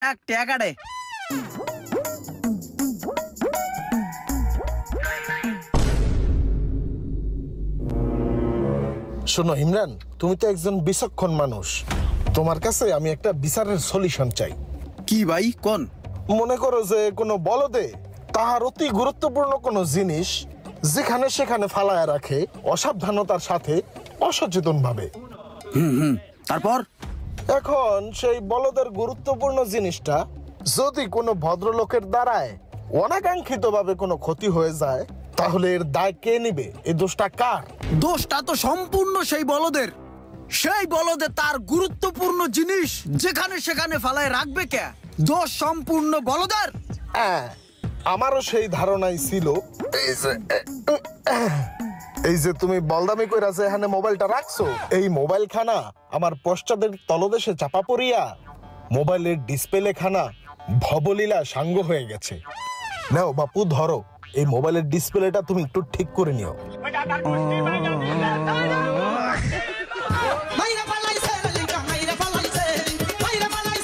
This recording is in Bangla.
এক টাকাড়ে শোনো ইমরান, তুমি তো একজন বিচক্ষণ মানুষ। তোমার কাছে আমি একটা বিচারের সলিউশন চাই। কি ভাই কোন? মনে করো যে কোনো বলদে তাহার অতি গুরুত্বপূর্ণ কোনো জিনিস যেখানে সেখানে ফালায় রাখে, অসাবধানতার সাথে, অসচেতন ভাবে। তারপর এখন সেই বলদের গুরুত্বপূর্ণ জিনিসটা যদি কোনো ভদ্রলোকের দ্বারায় অনাকাঙ্ক্ষিত ভাবে কোনো ক্ষতি হয়ে যায়, তাহলে এর দায় কে নিবে? এই দোষটা কার? দোষটা তো সম্পূর্ণ সেই বলদের। সেই বলদে তার গুরুত্বপূর্ণ জিনিস যেখানে সেখানে ফালায় রাখবে কে? দোষ সম্পূর্ণ বলদের। হ্যাঁ, আমারও সেই ধারণাই ছিল। এই যে তুমি বলদামি কইরা যে এখানে মোবাইলটা রাখছো, এই মোবাইল খানা আমার পশ্চাদের তলদেশে চাপা পড়িয়া মোবাইলের ডিসপ্লে খানা ভবলীলা সাঙ্গ হয়ে গেছে। নাও বাপু, ধরো এই মোবাইলের ডিসপ্লেটা তুমি একটু ঠিক করে নিও।